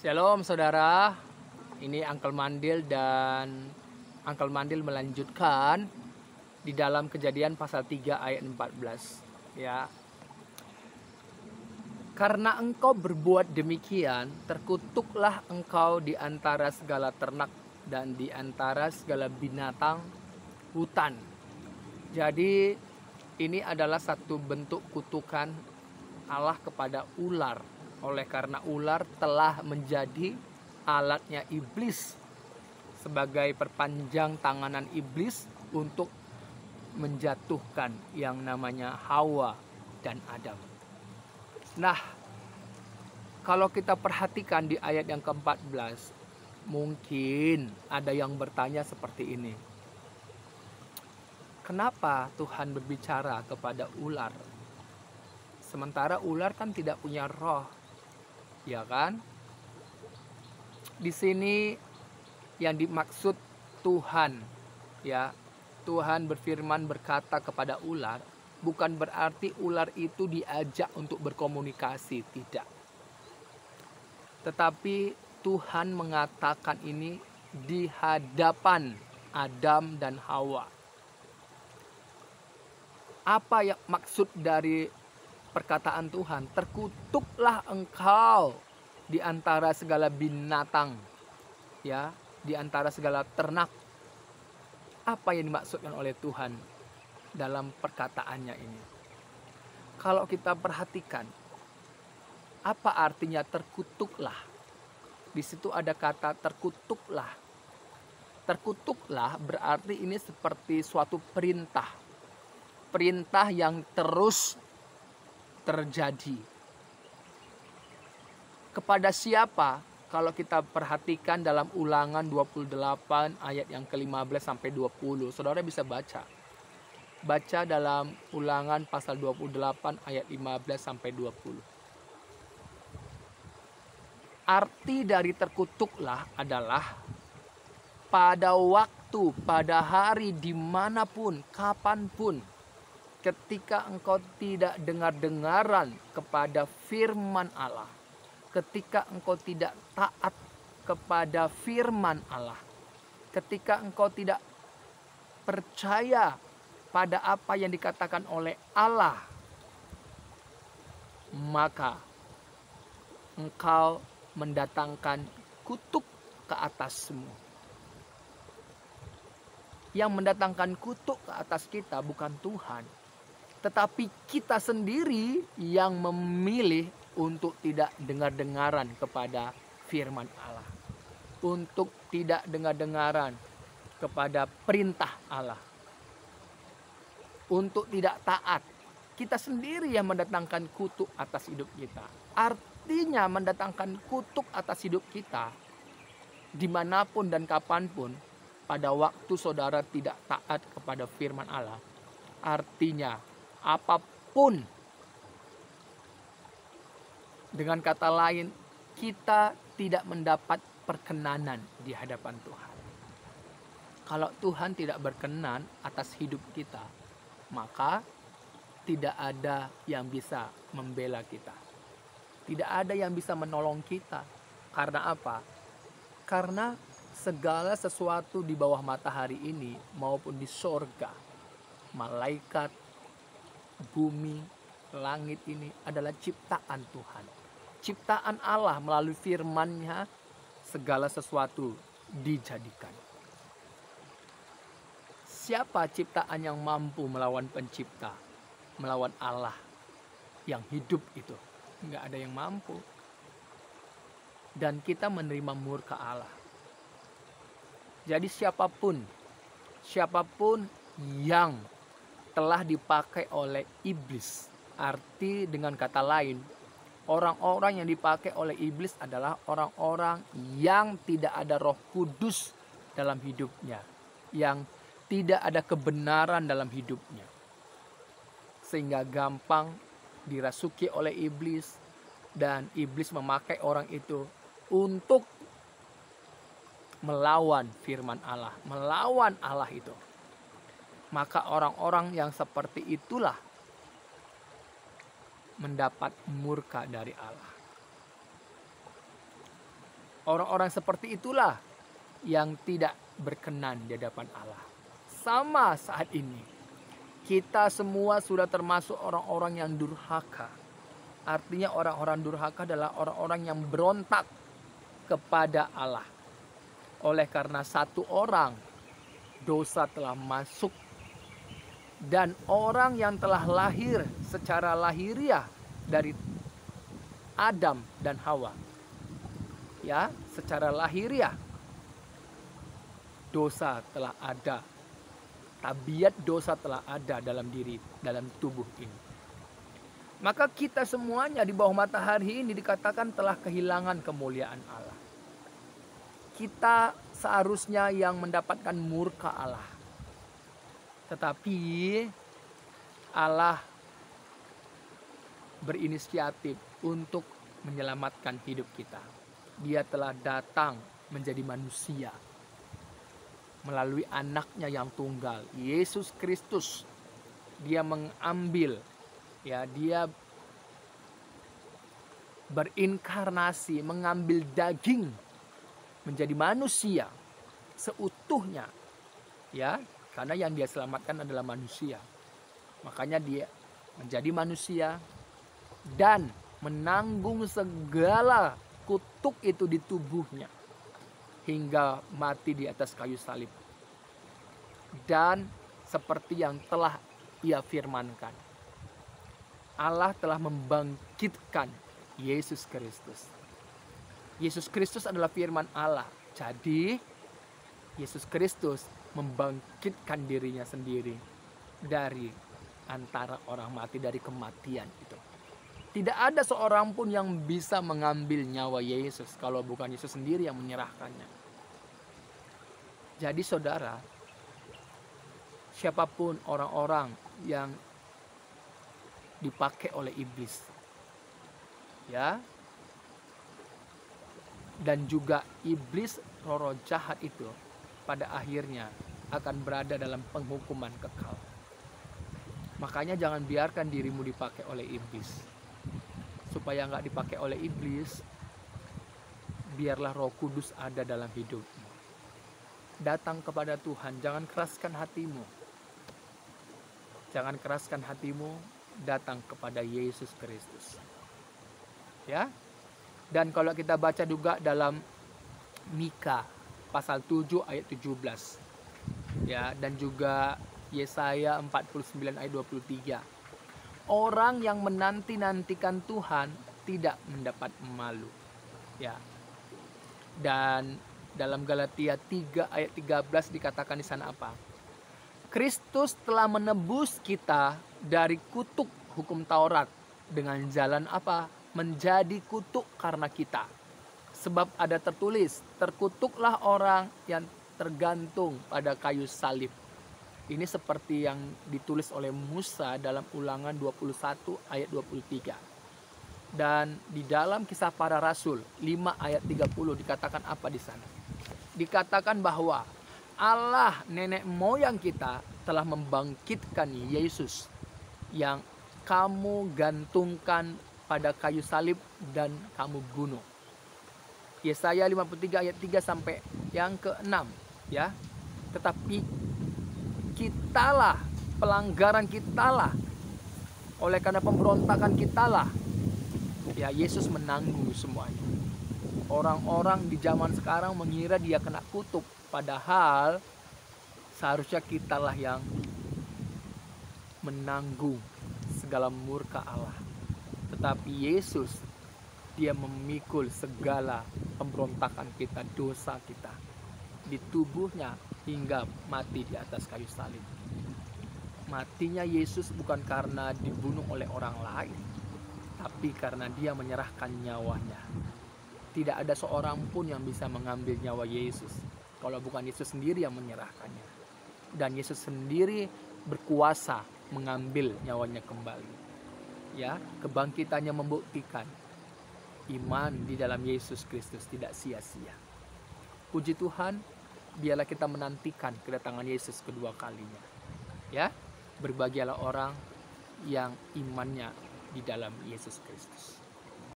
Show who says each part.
Speaker 1: Shalom saudara, ini Uncle Mandil dan Uncle Mandil melanjutkan di dalam Kejadian pasal 3 ayat 14 ya. Karena engkau berbuat demikian, terkutuklah engkau di antara segala ternak dan di antara segala binatang hutan. Jadi ini adalah satu bentuk kutukan Allah kepada ular. Oleh karena ular telah menjadi alatnya iblis, sebagai perpanjang tanganan iblis untuk menjatuhkan yang namanya Hawa dan Adam. Nah, kalau kita perhatikan di ayat yang ke-14, mungkin ada yang bertanya seperti ini. Kenapa Tuhan berbicara kepada ular? Sementara ular kan tidak punya roh, ya kan? Di sini yang dimaksud Tuhan, ya, Tuhan berfirman berkata kepada ular, bukan berarti ular itu diajak untuk berkomunikasi, tidak. Tetapi Tuhan mengatakan ini di hadapan Adam dan Hawa. Apa yang maksud dari perkataan Tuhan? Terkutuklah engkau di antara segala binatang, ya, di antara segala ternak. Apa yang dimaksudkan oleh Tuhan dalam perkataannya ini? Kalau kita perhatikan, apa artinya terkutuklah? Di situ ada kata terkutuklah. Terkutuklah berarti ini seperti suatu perintah. Perintah yang terus terjadi. Kepada siapa? Kalau kita perhatikan dalam Ulangan 28 ayat yang ke-15 sampai 20, saudara bisa baca. Baca dalam Ulangan pasal 28 ayat 15 sampai 20. Arti dari terkutuklah adalah pada waktu, pada hari, dimanapun, kapanpun, ketika engkau tidak dengar-dengaran kepada firman Allah, ketika engkau tidak taat kepada firman Allah, ketika engkau tidak percaya pada apa yang dikatakan oleh Allah, maka engkau mendatangkan kutuk ke atasmu. Yang mendatangkan kutuk ke atas kita bukan Tuhan, tetapi kita sendiri yang memilih untuk tidak dengar-dengaran kepada firman Allah, untuk tidak dengar-dengaran kepada perintah Allah, untuk tidak taat. Kita sendiri yang mendatangkan kutuk atas hidup kita. Artinya mendatangkan kutuk atas hidup kita dimanapun dan kapanpun. Pada waktu saudara tidak taat kepada firman Allah, artinya apapun, dengan kata lain, kita tidak mendapat perkenanan di hadapan Tuhan. Kalau Tuhan tidak berkenan atas hidup kita, maka tidak ada yang bisa membela kita. Tidak ada yang bisa menolong kita. Karena apa? Karena segala sesuatu di bawah matahari ini maupun di sorga, malaikat, bumi, langit ini adalah ciptaan Tuhan. Ciptaan Allah melalui firman-Nya segala sesuatu dijadikan. Siapa ciptaan yang mampu melawan pencipta, melawan Allah yang hidup itu? Enggak ada yang mampu. Dan kita menerima murka Allah. Jadi siapapun yang telah dipakai oleh iblis, arti dengan kata lain, orang-orang yang dipakai oleh iblis adalah orang-orang yang tidak ada Roh Kudus dalam hidupnya, yang tidak ada kebenaran dalam hidupnya, sehingga gampang dirasuki oleh iblis, dan iblis memakai orang itu untuk melawan firman Allah, melawan Allah itu. Maka orang-orang yang seperti itulah mendapat murka dari Allah. Orang-orang seperti itulah yang tidak berkenan di hadapan Allah. Sama saat ini, kita semua sudah termasuk orang-orang yang durhaka. Artinya orang-orang durhaka adalah orang-orang yang berontak kepada Allah. Oleh karena satu orang, dosa telah masuk. Dan orang yang telah lahir secara lahiriah dari Adam dan Hawa, ya, secara lahiriah dosa telah ada. Tabiat dosa telah ada dalam tubuh ini. Maka kita semuanya di bawah matahari ini dikatakan telah kehilangan kemuliaan Allah. Kita seharusnya yang mendapatkan murka Allah. Tetapi Allah berinisiatif untuk menyelamatkan hidup kita. Dia telah datang menjadi manusia melalui anaknya yang tunggal, Yesus Kristus. Dia mengambil, ya, dia berinkarnasi, mengambil daging menjadi manusia seutuhnya, ya, karena yang dia selamatkan adalah manusia. Makanya dia menjadi manusia dan menanggung segala kutuk itu di tubuhnya hingga mati di atas kayu salib. Dan seperti yang telah ia firmankan, Allah telah membangkitkan Yesus Kristus. Yesus Kristus adalah firman Allah. Jadi Yesus Kristus membangkitkan dirinya sendiri dari antara orang mati, dari kematian itu. Tidak ada seorang pun yang bisa mengambil nyawa Yesus kalau bukan Yesus sendiri yang menyerahkannya. Jadi saudara, siapapun orang-orang yang dipakai oleh iblis, ya, dan juga iblis, roh-roh jahat itu pada akhirnya akan berada dalam penghukuman kekal. Makanya jangan biarkan dirimu dipakai oleh iblis. Supaya nggak dipakai oleh iblis, biarlah Roh Kudus ada dalam hidupmu. Datang kepada Tuhan, jangan keraskan hatimu. Jangan keraskan hatimu, datang kepada Yesus Kristus. Ya. Dan kalau kita baca juga dalam Mika pasal 7 ayat 17. Ya, dan juga Yesaya 49 ayat 23. Orang yang menanti-nantikan Tuhan tidak mendapat malu. Ya. Dan dalam Galatia 3 ayat 13 dikatakan di sana apa? Kristus telah menebus kita dari kutuk hukum Taurat dengan jalan apa? Menjadi kutuk karena kita. Sebab ada tertulis, terkutuklah orang yang tergantung pada kayu salib. Ini seperti yang ditulis oleh Musa dalam Ulangan 21 ayat 23. Dan di dalam Kisah Para Rasul 5 ayat 30 dikatakan apa di sana? Dikatakan bahwa Allah nenek moyang kita telah membangkitkan Yesus yang kamu gantungkan pada kayu salib dan kamu bunuh. Yesaya 53 ayat 3 sampai yang ke-6, ya. Tetapi kitalah, pelanggaran kitalah, oleh karena pemberontakan kitalah, ya, Yesus menanggung semuanya. Orang-orang di zaman sekarang mengira dia kena kutuk, padahal seharusnya kitalah yang menanggung segala murka Allah. Tetapi Yesus, dia memikul segala pemberontakan kita, dosa kita di tubuhnya hingga mati di atas kayu salib. Matinya Yesus bukan karena dibunuh oleh orang lain, tapi karena dia menyerahkan nyawanya. Tidak ada seorang pun yang bisa mengambil nyawa Yesus kalau bukan Yesus sendiri yang menyerahkannya. Dan Yesus sendiri berkuasa mengambil nyawanya kembali. Ya, kebangkitannya membuktikan iman di dalam Yesus Kristus tidak sia-sia. Puji Tuhan, biarlah kita menantikan kedatangan Yesus kedua kalinya. Ya, berbahagialah orang yang imannya di dalam Yesus Kristus.